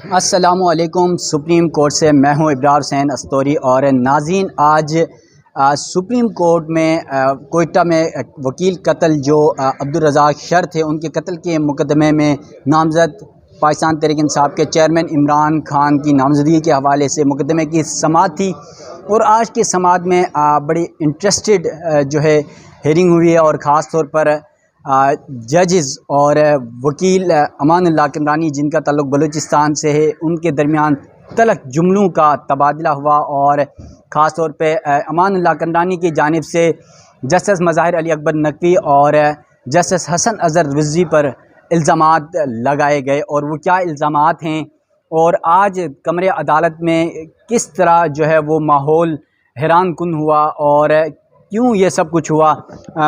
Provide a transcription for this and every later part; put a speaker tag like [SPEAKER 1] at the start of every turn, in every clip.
[SPEAKER 1] अस्सलामुअलैकुम। Supreme court से मैं हूं इब्रार हुसैन अस्तोरी। और नाज़रीन, आज सुप्रीम कोर्ट में कोयटा में वकील कत्ल जो अब्दुल रज़ाक शर थे, उनके कत्ल के मुकदमे में नामज़द पाकिस्तान तहरीक इंसाफ के चेयरमैन इमरान खान की नामज़दगी के हवाले से मुकदमे की समाअत थी। और आज की समाअत में बड़ी इंटरेस्टेड जो है हेयरिंग हुई है। और ख़ास तौर पर जजेस और वकील अमानुल्लाह किमरानी, जिनका ताल्लुक़ बलूचिस्तान से है, उनके दरमियान तलख़ जुमलों का तबादला हुआ। और ख़ास तौर पे अमानुल्लाह किमरानी की जानिब से जस्टिस मज़ाहिर अली अकबर नकवी और जस्टिस हसन अज़हर रिज़वी पर इल्ज़ामात लगाए गए। और वो क्या इल्ज़ामात हैं और आज कमरे अदालत में किस तरह जो है वो माहौल हैरान कुन हुआ और क्यों ये सब कुछ हुआ।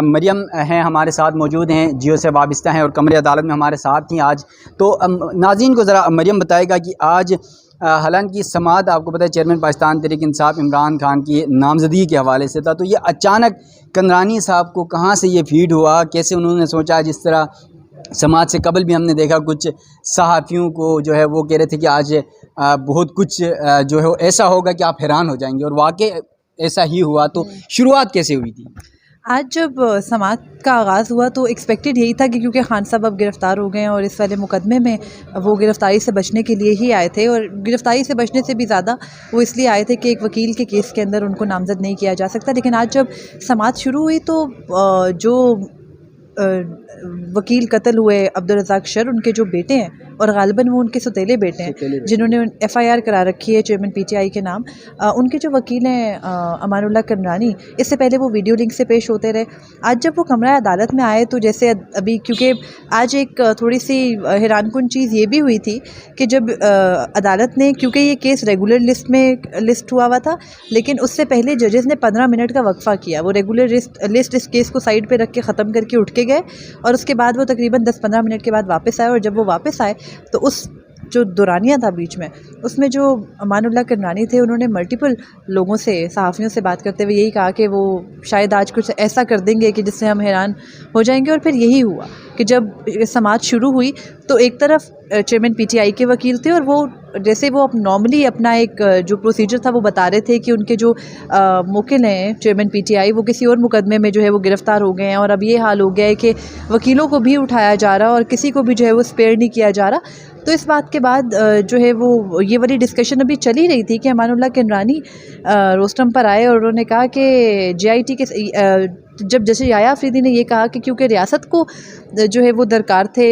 [SPEAKER 1] मरियम हैं हमारे साथ मौजूद हैं, जियो से वाबस्ता हैं और कमरे अदालत में हमारे साथ थी आज। तो नाज़रीन को ज़रा मरियम बताएगा कि आज हालांकि समाअत आपको पता है चेयरमैन पाकिस्तान तहरीक इंसाफ इमरान खान की नामज़दगी के हवाले से था, तो ये अचानक किमरानी साहब को कहाँ से ये फीड हुआ, कैसे उन्होंने सोचा। जिस तरह समाज से कबल भी हमने देखा कुछ सहाफ़ियों को जो है वो कह रहे थे कि आज बहुत कुछ जो है ऐसा होगा कि आप हैरान हो जाएंगे, और वाकई ऐसा ही हुआ। तो शुरुआत कैसे हुई थी?
[SPEAKER 2] आज जब समाअत का आगाज़ हुआ तो एक्सपेक्टेड यही था कि क्योंकि खान साहब अब गिरफ़्तार हो गए हैं और इस वाले मुकदमे में वो गिरफ़्तारी से बचने के लिए ही आए थे, और गिरफ़्तारी से बचने से भी ज़्यादा वो इसलिए आए थे कि एक वकील के केस के अंदर उनको नामज़द नहीं किया जा सकता। लेकिन आज जब समाअत शुरू हुई तो जो वकील कत्ल हुए अब्दुल रज़ाक शर, उनके जो बेटे हैं और ग़ालिबन वो उनके सौतेले बेटे हैं जिन्होंने FIR करा रखी है चेयरमैन PTI के नाम, उनके जो वकील हैं अमानुल्लाह किमरानी, इससे पहले वो वीडियो लिंक से पेश होते रहे। आज जब वो कमरा अदालत में आए तो जैसे अभी, क्योंकि आज एक थोड़ी सी हैरानकुन चीज़ ये भी हुई थी कि जब अदालत ने, क्योंकि ये केस रेगुलर लिस्ट में लिस्ट हुआ हुआ था, लेकिन उससे पहले जजेस ने 15 मिनट का वक्फ़ा किया। वो रेगुलर लिस्ट इस केस को साइड पर रख के ख़त्म करके उठ के गए और उसके बाद वो तकरीबन 10-15 मिनट के बाद वापस आए। और जब वो वापस आए तो उस जो दौरानिया था बीच में, उसमें जो अमानुल्लाह किमरानी थे, उन्होंने मल्टीपल लोगों से, सहाफ़ियों से बात करते हुए यही कहा कि वो शायद आज कुछ ऐसा कर देंगे कि जिससे हम हैरान हो जाएंगे। और फिर यही हुआ कि जब समाअत शुरू हुई तो एक तरफ चेयरमैन PTI के वकील थे और वो जैसे वो नॉर्मली अपना एक जो प्रोसीजर था वो बता रहे थे कि उनके जो मुवक्किल हैं चेयरमैन PTI, वो किसी और मुकदमे में जो है वो गिरफ़्तार हो गए हैं और अब ये हाल हो गया है कि वकीलों को भी उठाया जा रहा और किसी को भी जो है वो स्पेयर नहीं किया जा रहा। तो इस बात के बाद जो है वो ये वाली डिस्कशन अभी चल ही रही थी कि अमानुल्लाह किमरानी रोस्टम पर आए और उन्होंने कहा कि JIT के जब जैसे याया अफरीदी ने ये कहा कि क्योंकि रियासत को जो है वो दरकार थे,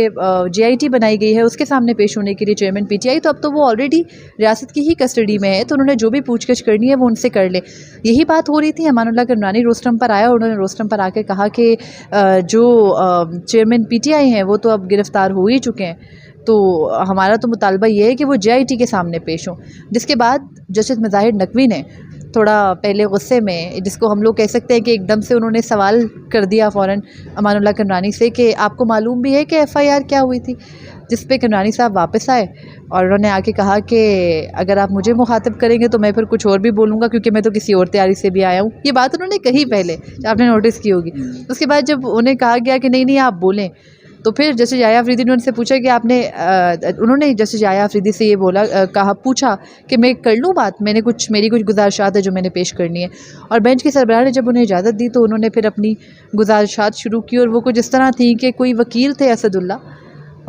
[SPEAKER 2] JIT बनाई गई है उसके सामने पेश होने के लिए चेयरमैन PTI, तो अब तो वो ऑलरेडी रियासत की ही कस्टडी में है, तो उन्होंने जो भी पूछगछ करनी है वो उनसे कर ले। यही बात हो रही थी। अमानुल्लाह किमरानी रोस्टम पर आया और उन्होंने रोस्टम पर आकर कहा कि जो चेयरमैन PTI हैं वो तो अब गिरफ़्तार हो ही चुके हैं, तो हमारा तो मुतालबा ये है कि वो JIT के सामने पेश हों। जिसके बाद जस्टिस मज़ाहिर नकवी ने थोड़ा पहले गुस्से में, जिसको हम लोग कह सकते हैं कि एकदम से उन्होंने सवाल कर दिया फ़ौरन अमानुल्लाह किमरानी से कि आपको मालूम भी है कि FIR क्या हुई थी, जिस पे किमरानी साहब वापस आए और उन्होंने आके कहा कि अगर आप मुझे मुखातिब करेंगे तो मैं फिर कुछ और भी बोलूँगा, क्योंकि मैं तो किसी और तैयारी से भी आया हूँ। ये बात उन्होंने कही पहले, आपने नोटिस की होगी। उसके बाद जब उन्हें कहा गया कि नहीं नहीं आप बोलें, तो फिर जस्टिस याया अफरीदी ने उनसे पूछा कि उन्होंने जस्टिस याया अफरीदी से ये पूछा कि मैं कर लूँ बात, मेरी कुछ गुजारिशात है जो मैंने पेश करनी है। और बेंच के सरबराह ने जब उन्हें इजाज़त दी तो उन्होंने फिर अपनी गुजारिशात शुरू की, और वो कुछ इस तरह थी कि कोई वकील थे असदुल्ला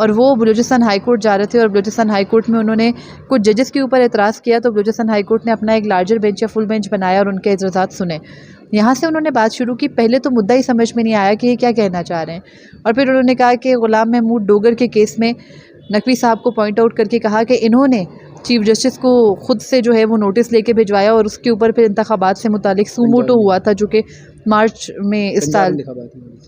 [SPEAKER 2] और वो बलूचिस्तान हाई कोर्ट जा रहे थे, और बलूचिस्तान हाई कोर्ट में उन्होंने कुछ जजेस के ऊपर एतराज़ किया, तो बलूचिस्तान हाई कोर्ट ने अपना एक लार्जर बेंच या फुल बेंच बनाया और उनके एतराज़ात सुने। यहाँ से उन्होंने बात शुरू की। पहले तो मुद्दा ही समझ में नहीं आया कि ये क्या कहना चाह रहे हैं, और फिर उन्होंने कहा कि ग़ुलाम महमूद डोगर के केस में नकवी साहब को पॉइंट आउट करके कहा कि इन्होंने चीफ जस्टिस को ख़ुद से जो है वो नोटिस लेके भिजवाया, और उसके ऊपर फिर इंतखाबात से मुतालिक सूमोटो हुआ था, जो कि मार्च में इस साल,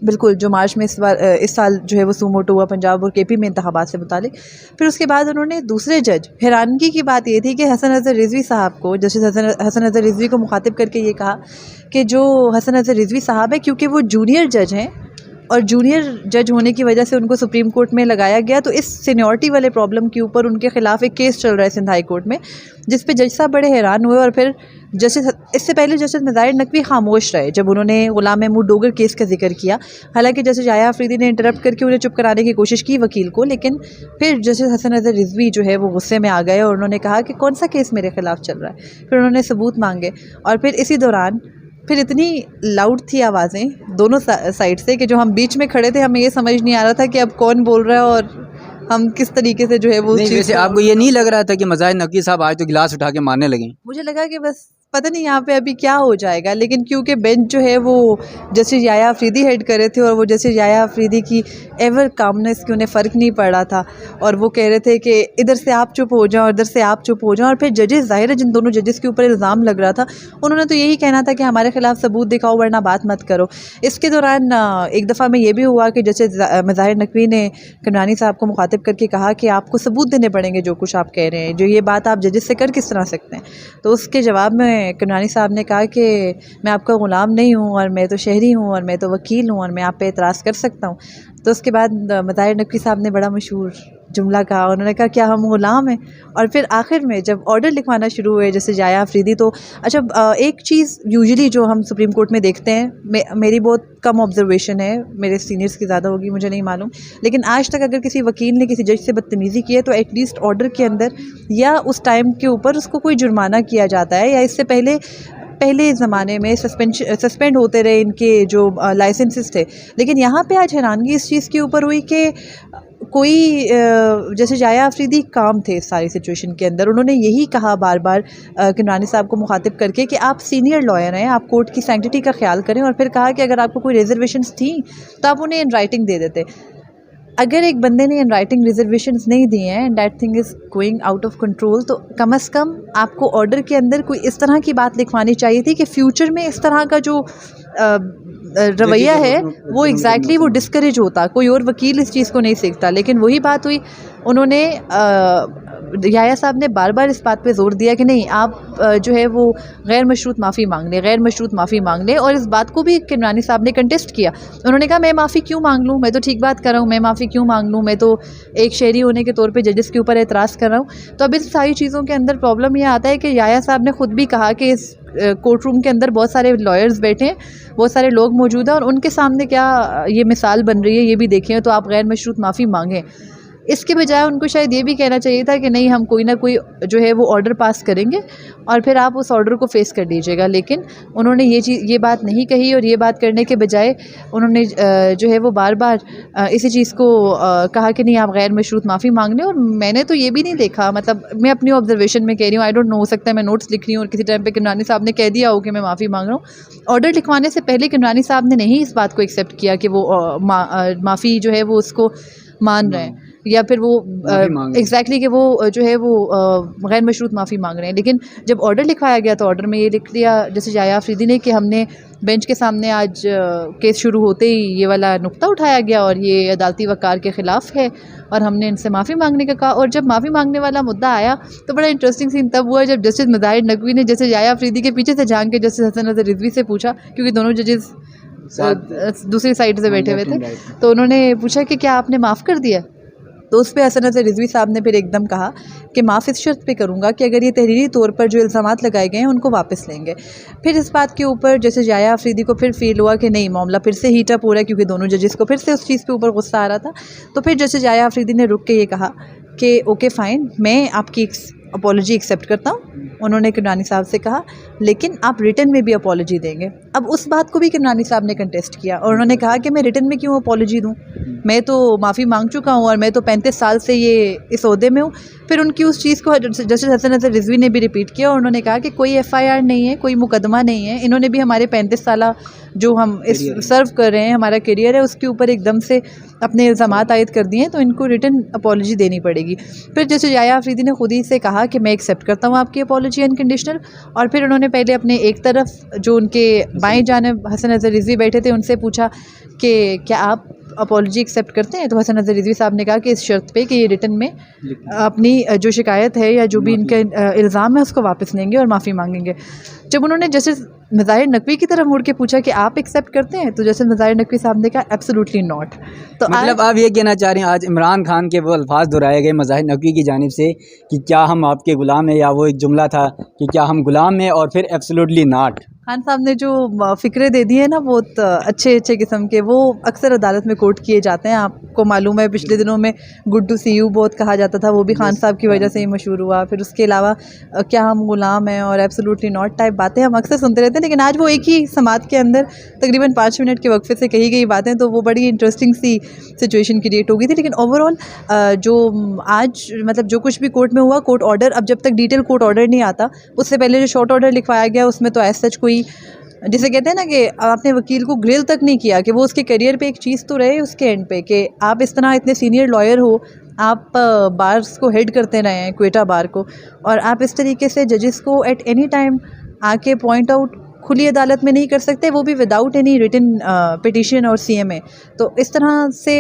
[SPEAKER 2] बिल्कुल जो मार्च में इस साल जो है वो सूमोटो हुआ पंजाब और KP में इंतखाबात से मुतालिक। फिर उसके बाद उन्होंने दूसरे जज, हैरानगी की बात ये थी कि हसन अज़हर रिज़वी साहब को, जस्टिस हसन अज़हर रिज़वी को मुखातिब करके ये कहा कि जो हसन अज़हर रिज़वी साहब है, क्योंकि वो जूनियर जज हैं और जूनियर जज होने की वजह से उनको सुप्रीम कोर्ट में लगाया गया। तो इस सीनियरिटी वाले प्रॉब्लम के ऊपर उनके ख़िलाफ़ एक केस चल रहा है सिंध हाई कोर्ट में, जिस पे जज साहब बड़े हैरान हुए। और फिर जस्टिस, इससे पहले जस्टिस मज़ाहिर नकवी खामोश रहे जब उन्होंने ग़ुलाम महमूद डोगर केस का जिक्र किया। हालांकि जस्टिस याह्या अफरीदी ने इंटरप्ट करके उन्हें चुप कराने की कोशिश की वकील को, लेकिन फिर जस्टिस हसन अज़हर रिजवी जो है वो गुस्से में आ गए और उन्होंने कहा कि कौन सा केस मेरे ख़िलाफ़ चल रहा है। फिर उन्होंने सबूत मांगे और फिर इसी दौरान फिर इतनी लाउड थी आवाज़ें दोनों साइड से कि जो हम बीच में खड़े थे हमें ये समझ नहीं आ रहा था कि अब कौन बोल रहा है और हम किस तरीके से जो है वो चीज़।
[SPEAKER 1] वैसे आपको ये नहीं लग रहा था कि मज़ाहिर नकवी साहब आज तो गिलास उठा के मारने लगे?
[SPEAKER 2] मुझे लगा कि बस पता नहीं यहाँ पे अभी क्या हो जाएगा, लेकिन क्योंकि बेंच जो है वो जस्टिस याह्या अफरीदी हेड कर रहे थे और वो जस्टिस याह्या अफरीदी की एवर कामनेस की उन्हें फ़र्क नहीं पड़ रहा था और वो कह रहे थे कि इधर से आप चुप हो जाओ, इधर से आप चुप हो जाओ। और फिर जजेस, ज़ाहिर है जिन दोनों जजेस के ऊपर इल्ज़ाम लग रहा था, उन्होंने तो यही कहना था कि हमारे ख़िलाफ़ सबूत दिखाओ वरना बात मत करो। इसके दौरान एक दफ़ा में ये भी हुआ कि जस्टिस मज़ाहिर नकवी ने कमरानी साहब को मुखातिब करके कहा कि आपको सबूत देने पड़ेंगे जो कुछ आप कह रहे हैं, जो ये बात आप जजेस से कर किस तरह सकते हैं। तो उसके जवाब में कमरानी साहब ने कहा कि मैं आपका ग़ुलाम नहीं हूँ और मैं तो शहरी हूँ और मैं तो वकील हूँ और मैं आप पे एतराज़ कर सकता हूँ। तो उसके बाद मज़ाहिर नकवी साहब ने बड़ा मशहूर जुमला कहा, उन्होंने कहा क्या हम ग़ुलाम हैं। और फिर आखिर में जब ऑर्डर लिखवाना शुरू हुए जैसे याह्या अफरीदी, तो अच्छा एक चीज़ यूजुअली जो हम सुप्रीम कोर्ट में देखते हैं, मेरी बहुत कम ऑब्जर्वेशन है, मेरे सीनियर्स की ज़्यादा होगी मुझे नहीं मालूम, लेकिन आज तक अगर किसी वकील ने किसी जज से बदतमीज़ी की है तो एटलीस्ट ऑर्डर के अंदर या उस टाइम के ऊपर उसको कोई जुर्माना किया जाता है, या इससे पहले ज़माने में सस्पेंड होते रहे इनके जो लाइसेंसेस थे। लेकिन यहाँ पे आज हैरानगी इस चीज़ के ऊपर हुई कि कोई जैसे याह्या अफरीदी काम थे इस सारी सिचुएशन के अंदर, उन्होंने यही कहा बार बार कमरानी साहब को मुखातिब करके कि आप सीनियर लॉयर हैं, आप कोर्ट की सैंक्टिटी का ख्याल करें। और फिर कहा कि अगर आपको कोई रिजर्वेशंस थी तो आप उन्हें इन राइटिंग दे देते। अगर एक बंदे ने इन राइटिंग रिजर्वेशंस नहीं दिए हैं and that thing is going out of control, तो कम से कम आपको ऑर्डर के अंदर कोई इस तरह की बात लिखवानी चाहिए थी कि फ्यूचर में इस तरह का जो रवैया है वो एग्जैक्टली वो डिस्करेज होता, कोई और वकील इस चीज़ को नहीं सीखता। लेकिन वही बात हुई, उन्होंने याह्या साहब ने बार बार इस बात पे ज़ोर दिया कि नहीं आप जो है वो गैर मशरूत माफ़ी मांग लें, गैर मशरूत माफ़ी मांग लें। और इस बात को भी कमरानी साहब ने कंटेस्ट किया। उन्होंने कहा मैं माफ़ी क्यों मांग लूँ, मैं तो ठीक बात कर रहा हूँ, मैं माफ़ी क्यों मांग लूँ, मैं तो एक शहरी होने के तौर पे जजेस के ऊपर एतराज़ कर रहा हूँ। तो अब इस सारी चीज़ों के अंदर प्रॉब्लम ये आता है कि याह्या साहब ने ख़ुद भी कहा कि इस कोर्ट रूम के अंदर बहुत सारे लॉयर्स बैठे हैं, बहुत सारे लोग मौजूद हैं और उनके सामने क्या ये मिसाल बन रही है ये भी देखें, तो आप गैर मशरूत माफ़ी मांगें। इसके बजाय उनको शायद ये भी कहना चाहिए था कि नहीं हम कोई ना कोई जो है वो ऑर्डर पास करेंगे और फिर आप उस ऑर्डर को फेस कर लीजिएगा। लेकिन उन्होंने ये बात नहीं कही और ये बात करने के बजाय उन्होंने जो है वो बार बार इसी चीज़ को कहा कि नहीं आप गैर मशरूत माफ़ी मांग लें। और मैंने तो ये भी नहीं देखा, मतलब मैं अपनी ऑब्जर्वेशन में कह रही हूँ, आई डोंट नो, हो सकता है मैं नोट्स लिख रही हूँ और किसी टाइम पे कमरानी साहब ने कह दिया हो कि मैं माफ़ी मांग रहा हूँ। ऑर्डर लिखवाने से पहले कमरानी साहब ने नहीं इस बात को एक्सेप्ट किया कि वो माफ़ी जो है वो उसको मान रहे हैं या फिर वो एग्जैक्टली कि वो जो है वो गैर मशरूत माफ़ी मांग रहे हैं। लेकिन जब ऑर्डर लिखवाया गया तो ऑर्डर में ये लिख दिया जैसे याह्या अफरीदी ने कि हमने बेंच के सामने आज केस शुरू होते ही ये वाला नुक्ता उठाया गया और ये अदालती वक़ार के ख़िलाफ़ है और हमने इनसे माफ़ी मांगने का कहा। और जब माफ़ी मांगने वाला मुद्दा आया तो बड़ा इंटरेस्टिंग सीन तब हुआ जब जस्टिस मज़ाहिर नकवी ने जैसे याह्या अफरीदी के पीछे से झांक के जस्टिस हसन अज़हर रिजवी से पूछा, क्योंकि दोनों जजेस दूसरी साइड से बैठे हुए थे, तो उन्होंने पूछा कि क्या आपने माफ़ कर दिया। तो उस पर हसन अज़हर रिजवी साहब ने फिर एकदम कहा कि माफ़ इस शर्त पे करूँगा कि अगर ये तहरीरी तौर पर जो इल्ज़ामात लगाए गए हैं उनको वापस लेंगे। फिर इस बात के ऊपर जैसे याह्या अफरीदी को फिर फील हुआ कि नहीं मामला फिर से हीट अप हो रहा है, क्योंकि दोनों जजेस को फिर से उस चीज़ के ऊपर गुस्सा आ रहा था। तो फिर जैसे याह्या अफरीदी ने रुक के ये कहा कि ओके फ़ाइन, मैं आपकी अपॉलॉजी एक्सेप्ट करता हूँ। उन्होंने कमरानी साहब से कहा लेकिन आप रिटन में भी अपॉलॉजी देंगे। अब उस बात को भी कमरानी साहब ने कंटेस्ट किया और उन्होंने कहा कि मैं रिटन में क्यों अपॉलॉजी दूँ, मैं तो माफ़ी मांग चुका हूँ और मैं तो 35 साल से ये इस ओहदे में हूँ। फिर उनकी उस चीज़ को जस्टिस हसन अज़हर रिजवी ने भी रिपीट किया और उन्होंने कहा कि कोई FIR नहीं है, कोई मुकदमा नहीं है, इन्होंने भी हमारे 35 साल जो हम इस सर्व कर रहे हैं, हमारा करियर है, उसके ऊपर एकदम से अपने इल्ज़ामात आयद कर दिए हैं, तो इनको रिटन अपॉलॉजी देनी पड़ेगी। फिर जैसे याह्या अफरीदी ने खुद ही से कहा कि मैं एक्सेप्ट करता हूँ आपकी अपॉलॉजी अनकंडीशनल। और फिर उन्होंने पहले अपने एक तरफ जो उनके बाएं जानिब हसन अज़हर रिजवी बैठे थे उनसे पूछा कि क्या आप अपॉलॉजी एक्सेप्ट करते हैं? तो हसन नज़र रिजवी साहब ने कहा कि इस शर्त पे कि ये रिटन में अपनी जो शिकायत है या जो भी इनका इल्ज़ाम है उसको वापस लेंगे और माफ़ी मांगेंगे। जब उन्होंने जस्टिस मज़ाहिर नकवी की तरफ मुड़ के पूछा कि आप एक्सेप्ट करते हैं, तो जस्टिस मज़ाहिर नकवी साहब ने कहा एब्सोल्युटली नॉट। तो
[SPEAKER 1] मतलब आप ये कहना चाह रहे हैं आज इमरान खान के वो अल्फाज दोहराए गए मज़ाहिर नकवी की जानिब से कि क्या हम आपके ग़ुलाम हैं, या वो एक जुमला था कि क्या हम ग़ुलाम हैं, और फिर एब्सोल्युटली नॉट।
[SPEAKER 2] खान साहब ने जो फ़िक्रे दे दिए ना बहुत अच्छे किस्म के, वो अक्सर अदालत में कोट किए जाते हैं। आपको मालूम है पिछले दिनों में गुड टू सी यू बहुत कहा जाता था, वो भी खान साहब की वजह से ही मशहूर हुआ। फिर उसके अलावा क्या हम ग़ुलाम हैं और एब्सोल्युटली नॉट टाइप बातें हम अक्सर सुनते रहते हैं, लेकिन आज वो एक ही समात के अंदर तकरीबन 5 मिनट के वक्फे से कही गई बातें, तो वो बड़ी इंटरेस्टिंग सी सिचुएशन क्रिएट हो गई थी। लेकिन ओवरऑल जो आज मतलब जो कुछ भी कोर्ट में हुआ, कोर्ट ऑर्डर, अब जब तक डिटेल कोर्ट ऑर्डर नहीं आता उससे पहले जो शॉर्ट ऑर्डर लिखवाया गया उसमें तो एज सच कोई, जिसे कहते हैं ना कि आपने वकील को ग्रिल तक नहीं किया कि वो उसके करियर पे एक चीज़ तो रहे उसके एंड पे कि आप इस तरह इतने सीनियर लॉयर हो, आप बार्स को हेड करते रहे हैं, क्वेटा बार को, और आप इस तरीके से जजेस को एट एनी टाइम आके पॉइंट आउट खुली अदालत में नहीं कर सकते, वो भी विदाउट एनी रिटन पिटिशन और CMA। तो इस तरह से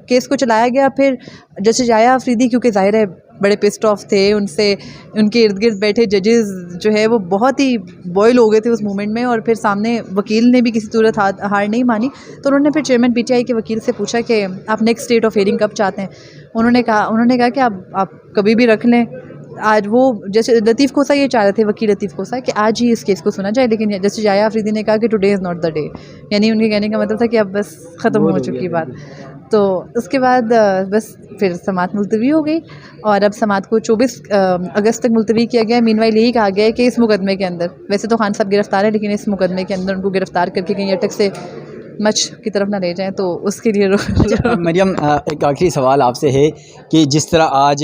[SPEAKER 2] केस को चलाया गया। फिर जस्टिस जाया अफरीदी, क्योंकि ज़ाहिर है बड़े पिस्ड ऑफ थे, उनसे उनके इर्द गिर्द बैठे जजेस जो है वो बहुत ही बॉयल हो गए थे उस मोमेंट में, और फिर सामने वकील ने भी किसी सूरत हार नहीं मानी। तो उन्होंने फिर चेयरमैन PTI के वकील से पूछा कि आप नेक्स्ट डेट ऑफ हियरिंग कब चाहते हैं। उन्होंने कहा कि आप कभी भी रख लें। आज वो जैसे लतीफ़ खोसा ये चाह रहे थे, वकील लतीफ़ खोसा, कि आज ही इस केस को सुना जाए, लेकिन जैसे जाया अफरीदी ने कहा कि today is not the day, यानी उनके कहने का मतलब था कि अब बस ख़त्म हो चुकी बात। तो उसके बाद बस फिर समात मुलतवी हो गई, और अब समात को 24 अगस्त तक मुलतवी किया गया। मीनवाइल यही कहा गया है कि इस मुकदमे के अंदर, वैसे तो खान साहब गिरफ़्तार है, लेकिन इस मुकदमे के अंदर उनको गिरफ़्तार करके कहीं अटक से मच की तरफ ना ले जाएं, तो उसके लिए
[SPEAKER 1] मरियम, एक आखिरी सवाल आपसे है कि जिस तरह आज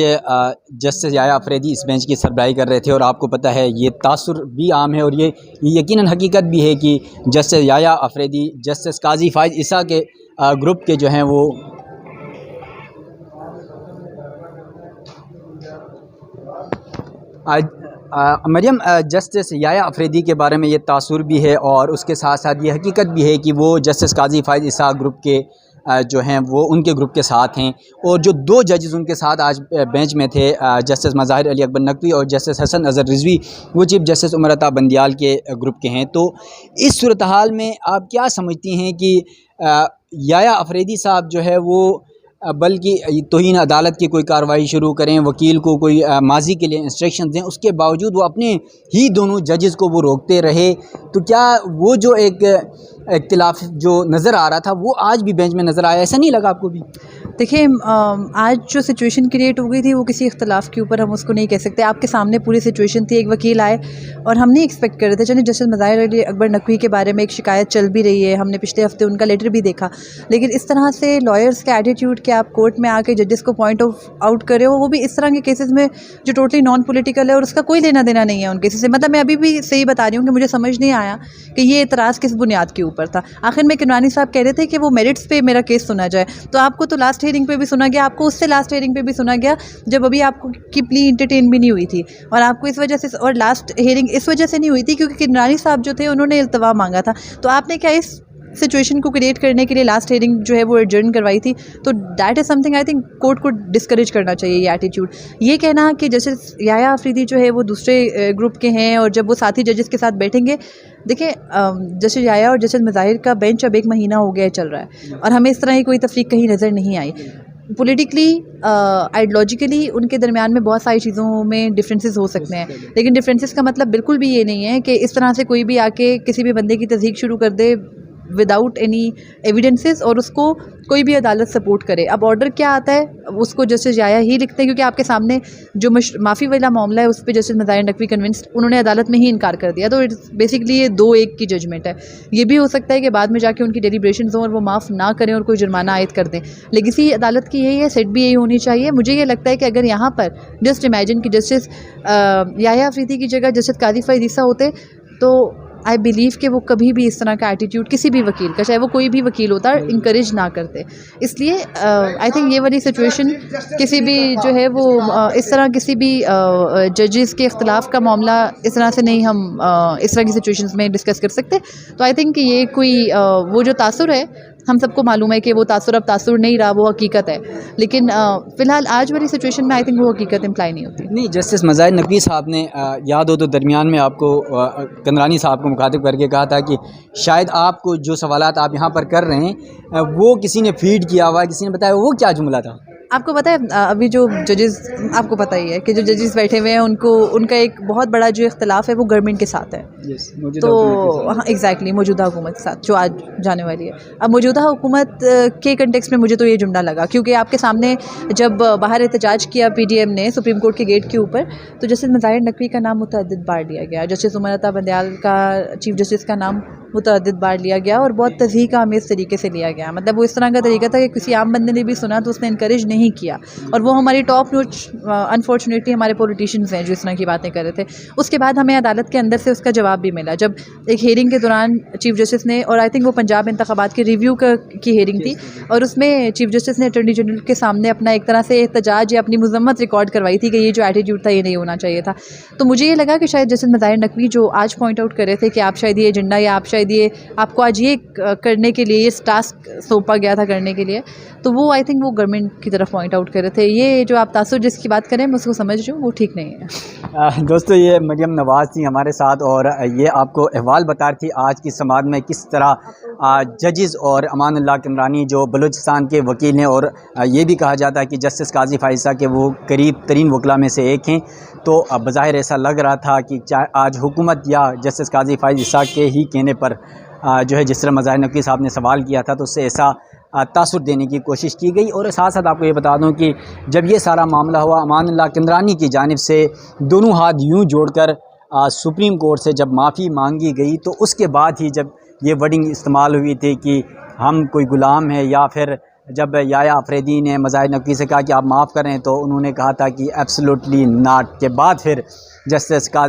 [SPEAKER 1] जस्टिस याया अफरीदी इस बेंच की सरबराही कर रहे थे, और आपको पता है ये तासुर भी आम है और ये यकीनन हकीकत भी है कि जस्टिस याया अफरीदी जस्टिस काजी फाइज ईसा के ग्रुप के जो हैं वो मरियम, जस्टिस याया अफरीदी के बारे में ये तासुर भी है और उसके साथ साथ ये हकीकत भी है कि वो जस्टिस काजी फाइज ईसा ग्रुप के जो हैं वो उनके ग्रुप के साथ हैं, और जो 2 जजेस उनके साथ आज बेंच में थे, जस्टिस मज़ाहिर अली अकबर नकवी और जस्टिस हसन नज़र रिजवी, वो चीफ जस्टिस उमर अता बंदियाल के ग्रुप के हैं। तो इस सूरत हाल में आप क्या समझती हैं कि याया अफरीदी साहब जो है वो बल्कि तौहीन अदालत की कोई कार्रवाई शुरू करें, वकील को कोई माजी के लिए इंस्ट्रक्शन दें, उसके बावजूद वो अपने ही दोनों जजेस को वो रोकते रहे, तो क्या वो जो एक इख्तिलाफ जो नज़र आ रहा था वो आज भी बेंच में नज़र आया? ऐसा नहीं लगा आपको भी?
[SPEAKER 2] देखिए, आज जो सिचुएशन क्रिएट हो गई थी वो किसी इख्तिलाफ के ऊपर हम उसको नहीं कह सकते। आपके सामने पूरी सिचुएशन थी, एक वकील आए और हम नहीं एक्सपेक्ट कर रहे थे। चलिए, जस्टिस मज़ाहिर अली अकबर नकवी के बारे में एक शिकायत चल भी रही है, हमने पिछले हफ्ते उनका लेटर भी देखा, लेकिन इस तरह से लॉयर्स का एटीट्यूड कि आप कोर्ट में आके जजेस को पॉइंट आउट करे हो, वो भी इस तरह के केसेस में जो टोटली नॉन पॉलिटिकल है और उसका कोई लेना देना नहीं है उन केसेस से। मतलब मैं अभी भी सही बता रही हूँ कि मुझे समझ नहीं आया कि ये एतराज़ किस बुनियाद के ऊपर था। आखिर में किरमानी साहब कह रहे थे कि वो मेरिट्स पे मेरा केस सुना जाए, तो आपको तो लास्ट हियरिंग पे भी सुना गया, आपको उससे लास्ट हियरिंग पे भी सुना गया जब अभी आपको की प्ली इंटरटेन भी नहीं हुई थी, और आपको इस वजह से, और लास्ट हियरिंग इस वजह से नहीं हुई थी क्योंकि किरमानी साहब जो थे उन्होंने इल्तवा मांगा था। तो आपने क्या इस सिचुएशन को क्रिएट करने के लिए लास्ट हियरिंग जो है वो एडजर्न करवाई थी? तो that is something I think court को डिस्करेज करना चाहिए ये एटीट्यूड। ये कहना कि जैसे याया अफरीदी जो है वो दूसरे ग्रुप के हैं और जब वो साथी जजेस के साथ बैठेंगे, देखिए जस्टिस याया और जस्टिस मज़ाहिर का बेंच अब 1 महीना हो गया चल रहा है और हमें इस तरह की कोई तफरीक कहीं नज़र नहीं आई। पॉलिटिकली आइडियोलॉजिकली उनके दरमियान में बहुत सारी चीज़ों में डिफरेंसेस हो सकते हैं, लेकिन डिफरेंसेस का मतलब बिल्कुल भी ये नहीं है कि इस तरह से कोई भी आके किसी भी बंदे की तस्दीक शुरू कर दे विदाउट एनी एविडेंसेस और उसको कोई भी अदालत सपोर्ट करे। अब ऑर्डर क्या आता है उसको जस्टिस याया ही लिखते हैं, क्योंकि आपके सामने जो माफ़ी वाला मामला है उस पर जस्टिस मज़ाहिर नकवी कन्विंस्ड, उन्होंने अदालत में ही इनकार कर दिया। तो इट्स बेसिकली ये 2-1 की जजमेंट है। ये भी हो सकता है कि बाद में जाके उनकी डेलिब्रेशंस हों और वो माफ़ ना करें और कोई जुर्माना आयद कर दें। लेगेसी अदालत की यही है, सेट भी यही होनी चाहिए। मुझे ये लगता है कि अगर यहाँ पर जस्ट इमेजिन कि जस्टिस याया अफरीदी की जगह जस्टिस काजी फाइज ईसा होते तो आई बिलीव कि वो कभी भी इस तरह का एटीट्यूड किसी भी वकील का, चाहे वो कोई भी वकील होता है, इंकरेज ना करते। इसलिए आई थिंक ये वाली सिचुएशन किसी भी जो है वो इस तरह किसी भी जजेस के इख्तिलाफ का मामला इस तरह से नहीं हम इस तरह की सिचुएशंस में डिस्कस कर सकते। तो आई थिंक ये कोई वो जो तासुर है हम सबको मालूम है कि वो तासुर अब तासुर नहीं रहा, वो हकीकत है। लेकिन फ़िलहाल आज वाली सिचुएशन में आई थिंक वो हकीकत इम्प्लाई नहीं होती।
[SPEAKER 1] नहीं, जस्टिस मज़ाहिर नकवी साहब ने याद हो तो दरमियान में आपको कंदरानी साहब को मुखातिब करके कहा था कि शायद आपको जो सवालात आप यहाँ पर कर रहे हैं वो किसी ने फीड किया हुआ है, किसी ने बताया। वो क्या जुमला था?
[SPEAKER 2] आपको पता है अभी जो जजेस, आपको पता ही है कि जो जजेस बैठे हुए हैं उनको, उनका एक बहुत बड़ा जो इख्तिलाफ़ है वो गवर्नमेंट के साथ है। तो हाँ, एग्जैक्टली मौजूदा हुकूमत के साथ जो आज जाने वाली है। अब मौजूदा हुकूमत के कंटेक्स्ट में मुझे तो ये जुमला लगा, क्योंकि आपके सामने जब बाहर एहतजाज किया PDM ने सुप्रीम कोर्ट के गेट के ऊपर, तो जस्टिस मज़ाहिर नकवी का नाम मुतअद्दिद बार लिया गया, जस्टिस उमर अता बंदयाल का, चीफ जस्टिस का नाम मुतअद्दिद बार लिया गया और बहुत तज़हीक़ आमेज़ तरीके से लिया गया। मतलब वो इस तरह का तरीका था कि किसी आम बंदे ने भी सुना तो उसने इनकरेज नहीं किया। और वो हमारी टॉप नोच अनफॉर्चुनेटली हमारे पॉलिटिशियंस हैं जो इस तरह की बातें कर रहे थे। उसके बाद हमें अदालत के अंदर से उसका जवाब भी मिला, जब एक हेयरिंग के दौरान चीफ जस्टिस ने, और आई थिंक वो पंजाब इंतखाबात के रिव्यू की हेयरिंग थी, और उसमें चीफ जस्टिस ने अटॉर्नी जनरल के सामने अपना एक तरह से एहतजाज या अपनी मजम्मत रिकॉर्ड करवाई थी कि ये जो एटीट्यूड था ये नहीं होना चाहिए था। तो मुझे ये लगा कि शायद जस्टिस मज़ाहिर नकवी जो आज पॉइंट आउट कर रहे थे कि आप शायद ये एजेंडा या आप शायद ये आपको आज ये करने के लिए ये टास्क सौंपा गया था करने के लिए, तो वो आई थिंक वो गवर्नमेंट की तरफ पॉइंट आउट कर रहे थे। ये जो आप तासुर जिसकी बात करें मैं उसको समझ रही हूँ, वो ठीक नहीं है।
[SPEAKER 1] दोस्तों, ये मरियम नवाज़ थी हमारे साथ और ये आपको अहवाल बता रही थी आज की समात में किस तरह जजेस और अमानुल्लाह कमरानी जो बलूचिस्तान के वकील हैं, और ये भी कहा जाता है कि जस्टिस काजी फ़ाइज़ा के वो करीब तरीन वकला में से एक हैं। तो बज़ाहिर ऐसा लग रहा था कि आज हुकूमत या जस्टिस काजी फ़ाइज़ा के ही कहने पर जो है जिस तरह मज़ाहिर नकवी साहब ने सवाल किया था तो उससे ऐसा तासुर देने की कोशिश की गई। और साथ साथ आपको ये बता दूं कि जब ये सारा मामला हुआ, अमानुल्लाह कमरानी की जानिब से दोनों हाथ यूं जोड़कर सुप्रीम कोर्ट से जब माफ़ी मांगी गई, तो उसके बाद ही जब ये वर्डिंग इस्तेमाल हुई थी कि हम कोई ग़ुलाम है, या फिर जब याया अफरीदी ने मज़ाहिर नकवी से कहा कि आप माफ़ करें तो उन्होंने कहा था कि एब्सोल्युटली नॉट। के बाद फिर जस्टिस का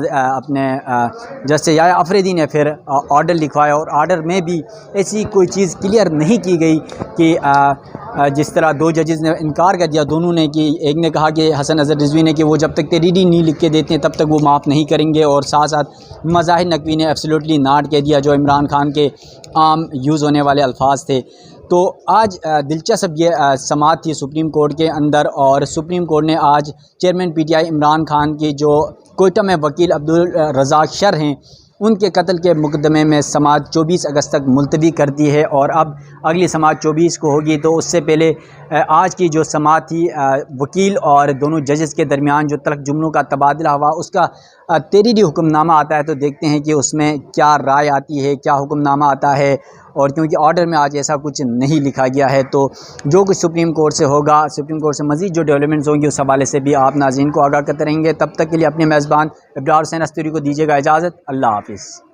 [SPEAKER 1] जस्टिस याया अफरीदी ने फिर ऑर्डर लिखवाया, और ऑर्डर में भी ऐसी कोई चीज़ क्लियर नहीं की गई कि जिस तरह दो जजेस ने इनकार कर दिया दोनों ने, कि एक ने कहा कि हसन अज़हर रिजवी ने कि वो जब तक तहरीरी नहीं लिख के देते हैं तब तक वो माफ़ नहीं करेंगे, और साथ साथ मज़ाहिर नकवी ने एब्सोल्युटली नॉट कह दिया, जो इमरान खान के आम यूज़ होने वाले अल्फाज थे। तो आज दिलचस्प ये समात थी सुप्रीम कोर्ट के अंदर, और सुप्रीम कोर्ट ने आज चेयरमैन PTI इमरान खान की जो कोयटा में वकील अब्दुल रज़ाक शर हैं उनके कत्ल के मुकदमे में समात 24 अगस्त तक मुलतवी कर दी है, और अब अगली समात 24 को होगी। तो उससे पहले आज की जो समात थी वकील और दोनों जजेस के दरमियान जो तल्ख जुमलों का तबादला हुआ, उसका तहरीरी हुक्मनामा आता है, तो देखते हैं कि उसमें क्या राय आती है, क्या हुक्मनामा आता है। और क्योंकि ऑर्डर में आज ऐसा कुछ नहीं लिखा गया है, तो जो कुछ सुप्रीम कोर्ट से होगा, सुप्रीम कोर्ट से मज़ीद जो डेवलपमेंट्स होंगी उस हवाले से भी आप नाज़रीन को आगाह करते रहेंगे। तब तक के लिए अपने मेज़बान इब्रार हुसैन अस्तूरी को दीजिएगा इजाज़त। अल्लाह हाफ़िज़।